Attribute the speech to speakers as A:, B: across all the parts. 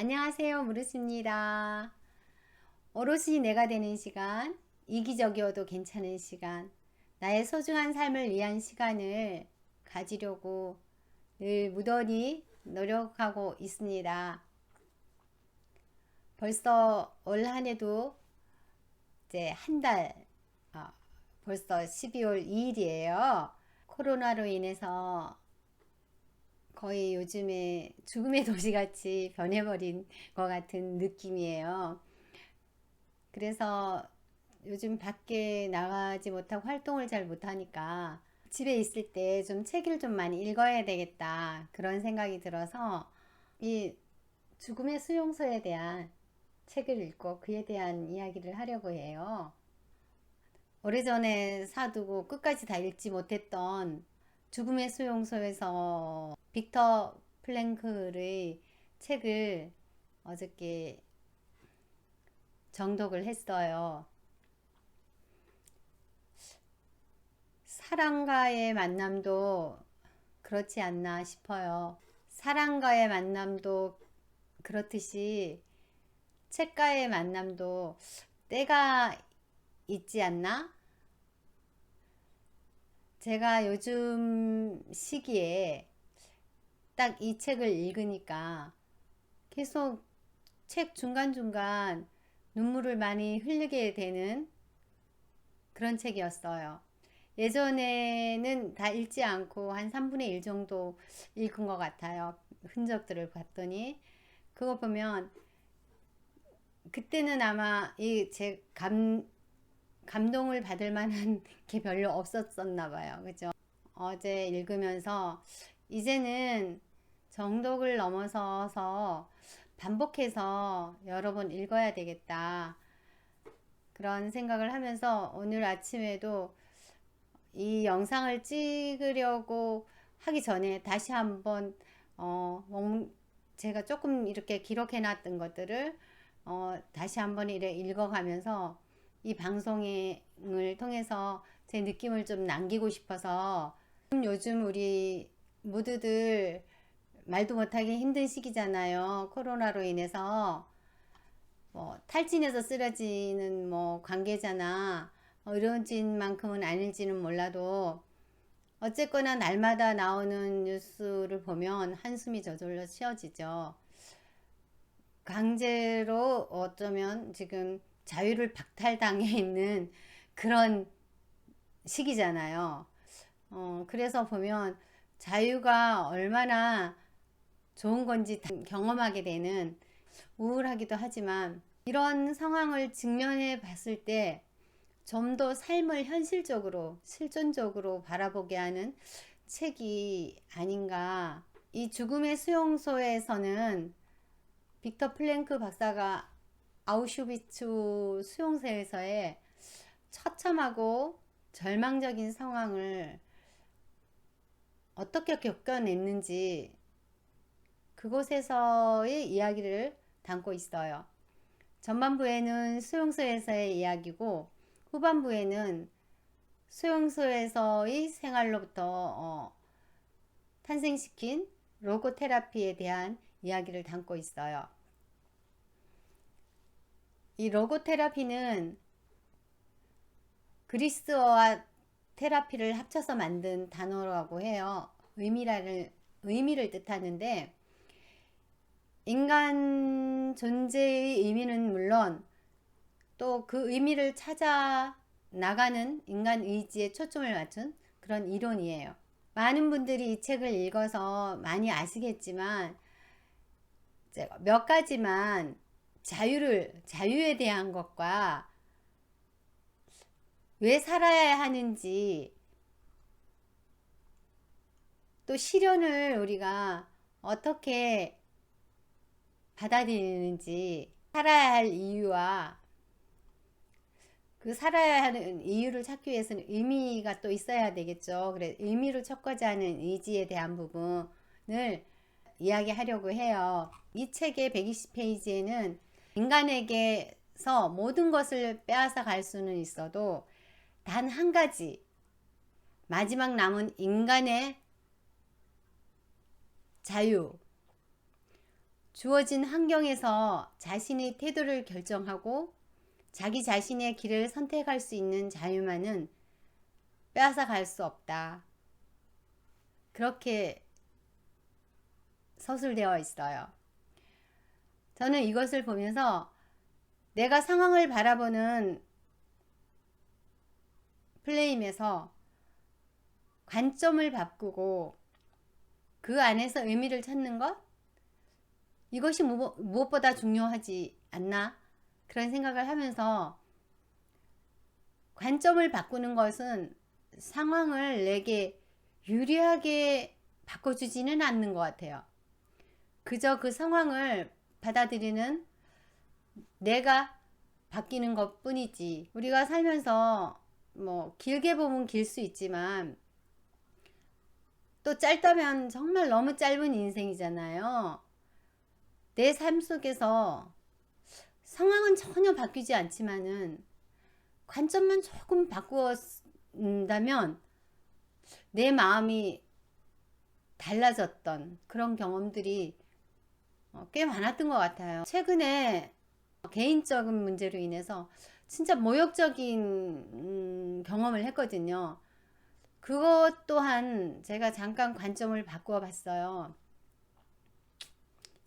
A: 안녕하세요, 무르스입니다. 오롯이 내가 되는 시간, 이기적이어도 괜찮은 시간, 나의 소중한 삶을 위한 시간을 가지려고 늘 무던히 노력하고 있습니다. 벌써 올 한 해도 이제 한 달, 벌써 12월 2일이에요. 코로나로 인해서 거의 요즘에 죽음의 도시같이 변해버린 것 같은 느낌이에요. 그래서 요즘 밖에 나가지 못하고 활동을 잘 못하니까 집에 있을 때 좀 책을 좀 많이 읽어야 되겠다 그런 생각이 들어서 이 죽음의 수용소에 대한 책을 읽고 그에 대한 이야기를 하려고 해요. 오래전에 사두고 끝까지 다 읽지 못했던 죽음의 수용소에서 빅터 플랭크의 책을 어저께 정독을 했어요. 사랑과의 만남도 그렇지 않나 싶어요. 사랑과의 만남도 그렇듯이 책과의 만남도 때가 있지 않나? 제가 요즘 시기에 딱 이 책을 읽으니까 계속 책 중간중간 눈물을 많이 흘리게 되는 그런 책이었어요. 예전에는 다 읽지 않고 한 3분의 1 정도 읽은 것 같아요. 흔적들을 봤더니. 그거 보면, 그때는 아마 감동을 받을 만한 게 별로 없었었나 봐요. 그죠? 어제 읽으면서, 이제는 정독을 넘어서서 반복해서 여러 번 읽어야 되겠다. 그런 생각을 하면서 오늘 아침에도 이 영상을 찍으려고 하기 전에 다시 한번 제가 조금 이렇게 기록해 놨던 것들을 다시 한번 이렇게 읽어가면서 이 방송을 통해서 제 느낌을 좀 남기고 싶어서, 요즘 우리 모두들 말도 못하기 힘든 시기잖아요. 코로나로 인해서 뭐 탈진해서 쓰러지는 뭐 관계자나 의료진 만큼은 아닐지는 몰라도 어쨌거나 날마다 나오는 뉴스를 보면 한숨이 저절로 쉬어지죠. 강제로 어쩌면 지금 자유를 박탈당해 있는 그런 시기잖아요. 그래서 보면 자유가 얼마나 좋은 건지 경험하게 되는, 우울하기도 하지만 이런 상황을 직면해 봤을 때 좀 더 삶을 현실적으로 실존적으로 바라보게 하는 책이 아닌가. 이 죽음의 수용소에서는 빅터 플랭크 박사가 아우슈비츠 수용소에서의 처참하고 절망적인 상황을 어떻게 겪어냈는지 그곳에서의 이야기를 담고 있어요. 전반부에는 수용소에서의 이야기고 후반부에는 수용소에서의 생활로부터 탄생시킨 로고 테라피에 대한 이야기를 담고 있어요. 이 로고 테라피는 그리스어와 테라피를 합쳐서 만든 단어라고 해요. 의미를 뜻하는데, 인간 존재의 의미는 물론 또 그 의미를 찾아 나가는 인간 의지에 초점을 맞춘 그런 이론이에요. 많은 분들이 이 책을 읽어서 많이 아시겠지만 제가 몇 가지만 자유에 대한 것과 왜 살아야 하는지, 또 시련을 우리가 어떻게 받아들이는지, 살아야 할 이유와 그 살아야 하는 이유를 찾기 위해서는 의미가 또 있어야 되겠죠. 그래, 의미를 찾고자 하는 의지에 대한 부분을 이야기하려고 해요. 이 책의 120페이지에는 인간에게서 모든 것을 빼앗아 갈 수는 있어도 단 한 가지, 마지막 남은 인간의 자유, 주어진 환경에서 자신의 태도를 결정하고 자기 자신의 길을 선택할 수 있는 자유만은 빼앗아 갈 수 없다. 그렇게 서술되어 있어요. 저는 이것을 보면서 내가 상황을 바라보는 플레임에서 관점을 바꾸고 그 안에서 의미를 찾는 것? 이것이 무엇보다 중요하지 않나? 그런 생각을 하면서 관점을 바꾸는 것은 상황을 내게 유리하게 바꿔주지는 않는 것 같아요. 그저 그 상황을 받아들이는 내가 바뀌는 것 뿐이지. 우리가 살면서 뭐 길게 보면 길 수 있지만 또 짧다면 정말 너무 짧은 인생이잖아요. 내 삶 속에서 상황은 전혀 바뀌지 않지만은 관점만 조금 바꾸었다면 내 마음이 달라졌던 그런 경험들이 꽤 많았던 것 같아요. 최근에 개인적인 문제로 인해서 진짜 모욕적인 경험을 했거든요. 그것 또한 제가 잠깐 관점을 바꾸어 봤어요.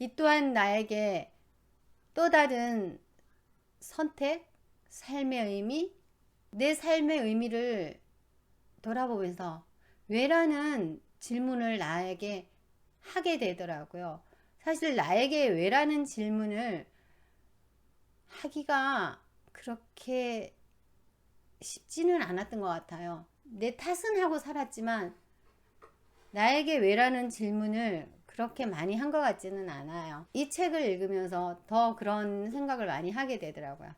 A: 이 또한 나에게 또 다른 선택, 삶의 의미, 내 삶의 의미를 돌아보면서 왜라는 질문을 나에게 하게 되더라고요. 사실 나에게 왜라는 질문을 하기가 그렇게 쉽지는 않았던 것 같아요. 내 탓은 하고 살았지만 나에게 왜라는 질문을 그렇게 많이 한 것 같지는 않아요. 이 책을 읽으면서 더 그런 생각을 많이 하게 되더라고요.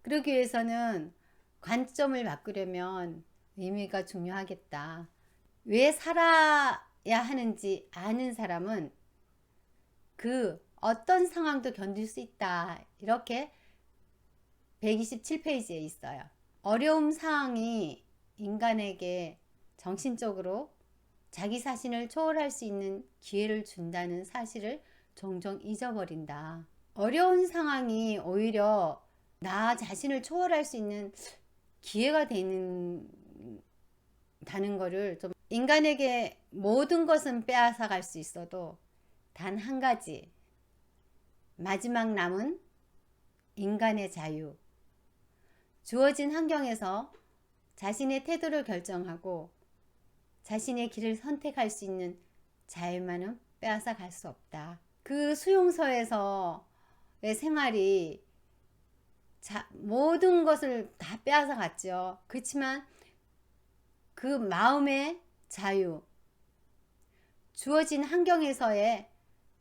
A: 그러기 위해서는 관점을 바꾸려면 의미가 중요하겠다. 왜 살아야 하는지 아는 사람은 그 어떤 상황도 견딜 수 있다. 이렇게 127페이지에 있어요. 어려움 상황이 인간에게 정신적으로 자기 자신을 초월할 수 있는 기회를 준다는 사실을 종종 잊어버린다. 어려운 상황이 오히려 나 자신을 초월할 수 있는 기회가 되는 다는 거를 좀 인간에게 모든 것은 빼앗아 갈 수 있어도 단 한 가지 마지막 남은 인간의 자유, 주어진 환경에서 자신의 태도를 결정하고 자신의 길을 선택할 수 있는 자유만은 빼앗아 갈 수 없다. 그 수용소에서의 생활이 모든 것을 다 빼앗아 갔죠. 그렇지만 그 마음의 자유, 주어진 환경에서의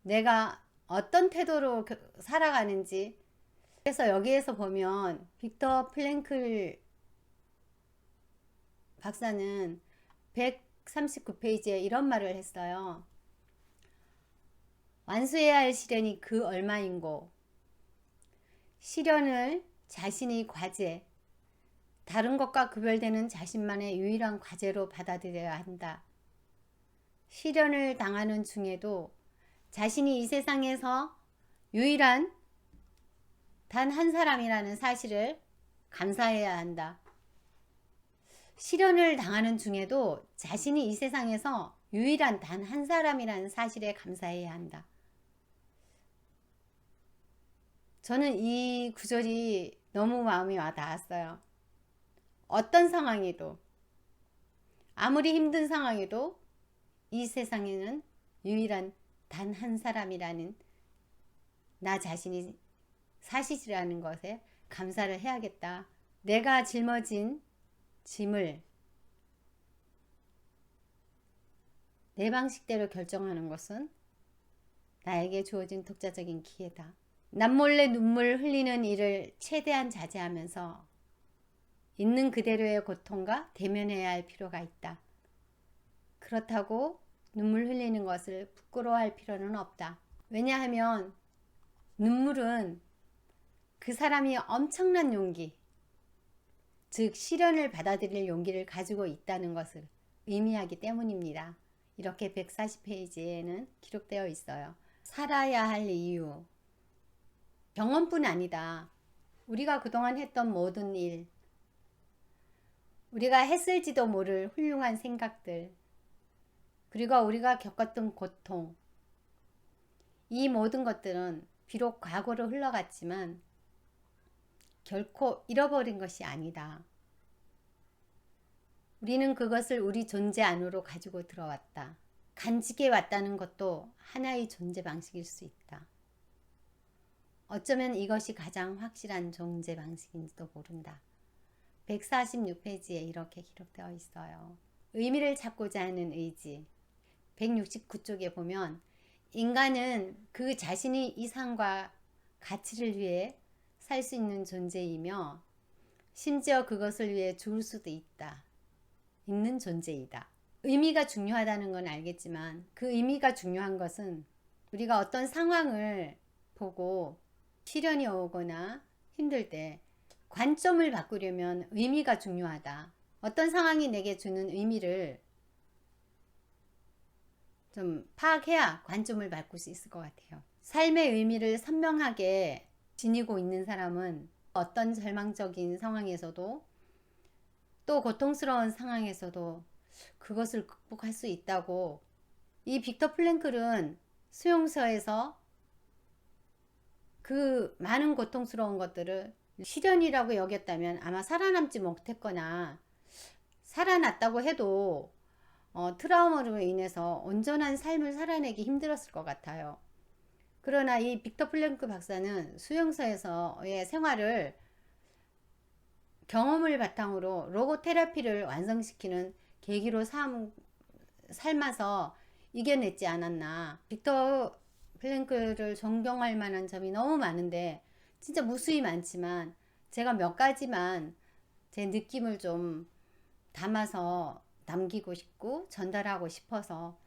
A: 내가 어떤 태도로 살아가는지. 그래서 여기에서 보면 빅터 프랭클 박사는 139페이지에 이런 말을 했어요. 완수해야 할 시련이 그 얼마인고 시련을 자신의 과제, 다른 것과 구별되는 자신만의 유일한 과제로 받아들여야 한다. 시련을 당하는 중에도 자신이 이 세상에서 유일한 단 한 사람이라는 사실을 감사해야 한다. 시련을 당하는 중에도 자신이 이 세상에서 유일한 단 한 사람이라는 사실에 감사해야 한다. 저는 이 구절이 너무 마음이 와 닿았어요. 어떤 상황에도, 아무리 힘든 상황에도 이 세상에는 유일한 단 한 사람이라는 나 자신이 사실이라는 것에 감사를 해야겠다. 내가 짊어진 짐을 내 방식대로 결정하는 것은 나에게 주어진 독자적인 기회다. 남몰래 눈물 흘리는 일을 최대한 자제하면서 있는 그대로의 고통과 대면해야 할 필요가 있다. 그렇다고 눈물 흘리는 것을 부끄러워할 필요는 없다. 왜냐하면 눈물은 그 사람이 엄청난 용기, 즉 시련을 받아들일 용기를 가지고 있다는 것을 의미하기 때문입니다. 이렇게 140페이지에는 기록되어 있어요. 살아야 할 이유. 경험뿐 아니다. 우리가 그동안 했던 모든 일, 우리가 했을지도 모를 훌륭한 생각들, 그리고 우리가 겪었던 고통, 이 모든 것들은 비록 과거로 흘러갔지만 결코 잃어버린 것이 아니다. 우리는 그것을 우리 존재 안으로 가지고 들어왔다. 간직해 왔다는 것도 하나의 존재 방식일 수 있다. 어쩌면 이것이 가장 확실한 존재 방식인지도 모른다. 146페이지에 이렇게 기록되어 있어요. 의미를 찾고자 하는 의지. 169쪽에 보면 인간은 그 자신의 이상과 가치를 위해 살 수 있는 존재이며 심지어 그것을 위해 죽을 수도 있는 존재이다. 의미가 중요하다는 건 알겠지만 그 의미가 중요한 것은 우리가 어떤 상황을 보고 시련이 오거나 힘들 때 관점을 바꾸려면 의미가 중요하다. 어떤 상황이 내게 주는 의미를 좀 파악해야 관점을 바꿀 수 있을 것 같아요. 삶의 의미를 선명하게 지니고 있는 사람은 어떤 절망적인 상황에서도 또 고통스러운 상황에서도 그것을 극복할 수 있다고. 이 빅터 플랭클은 수용소에서 그 많은 고통스러운 것들을 시련이라고 여겼다면 아마 살아남지 못했거나 살아났다고 해도 트라우마로 인해서 온전한 삶을 살아내기 힘들었을 것 같아요. 그러나 이 빅터 플랭크 박사는 수용소에서의 생활을 경험을 바탕으로 로고 테라피를 완성시키는 계기로 삶아서 이겨냈지 않았나. 빅터 플랭크를 존경할 만한 점이 너무 많은데 진짜 무수히 많지만 제가 몇 가지만 제 느낌을 좀 담아서 남기고 싶고 전달하고 싶어서.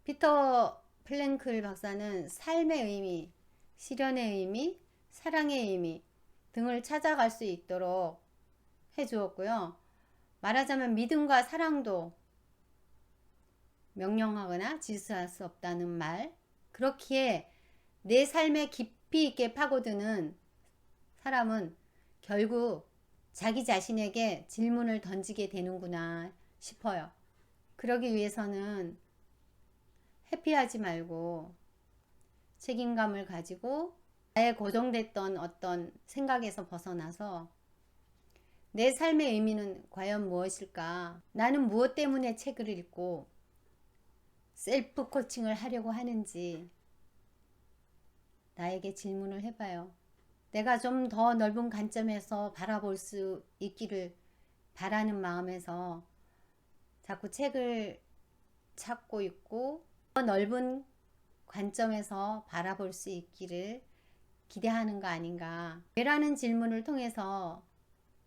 A: 피터 플랭클 박사는 삶의 의미, 시련의 의미, 사랑의 의미 등을 찾아갈 수 있도록 해주었고요. 말하자면 믿음과 사랑도 명령하거나 지수할 수 없다는 말. 그렇기에 내 삶에 깊이 있게 파고드는 사람은 결국 자기 자신에게 질문을 던지게 되는구나 싶어요. 그러기 위해서는 회피하지 말고 책임감을 가지고 나의 고정됐던 어떤 생각에서 벗어나서 내 삶의 의미는 과연 무엇일까? 나는 무엇 때문에 책을 읽고 셀프 코칭을 하려고 하는지 나에게 질문을 해봐요. 내가 좀 더 넓은 관점에서 바라볼 수 있기를 바라는 마음에서 자꾸 책을 찾고 있고 더 넓은 관점에서 바라볼 수 있기를 기대하는 거 아닌가. 왜라는 질문을 통해서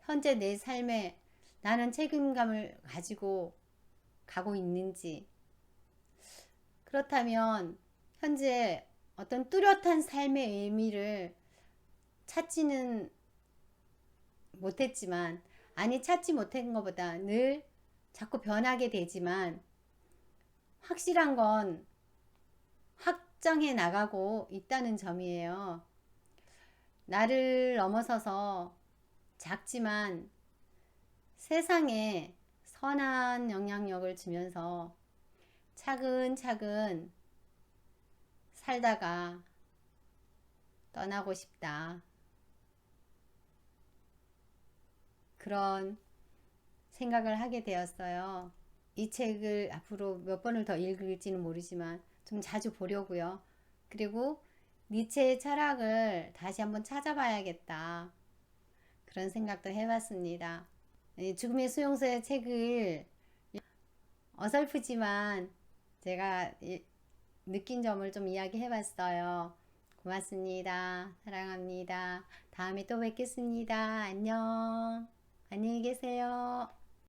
A: 현재 내 삶에 나는 책임감을 가지고 가고 있는지, 그렇다면 현재 어떤 뚜렷한 삶의 의미를 찾지는 못했지만, 아니 찾지 못한 것보다 늘 자꾸 변하게 되지만 확실한 건 확정해 나가고 있다는 점이에요. 나를 넘어서서 작지만 세상에 선한 영향력을 주면서 차근차근 살다가 떠나고 싶다. 그런 생각을 하게 되었어요. 이 책을 앞으로 몇 번을 더 읽을지는 모르지만 좀 자주 보려고요. 그리고 니체의 철학을 다시 한번 찾아봐야겠다. 그런 생각도 해봤습니다. 죽음의 수용소의 책을 어설프지만 제가 느낀 점을 좀 이야기해봤어요. 고맙습니다. 사랑합니다. 다음에 또 뵙겠습니다. 안녕. 안녕히 계세요.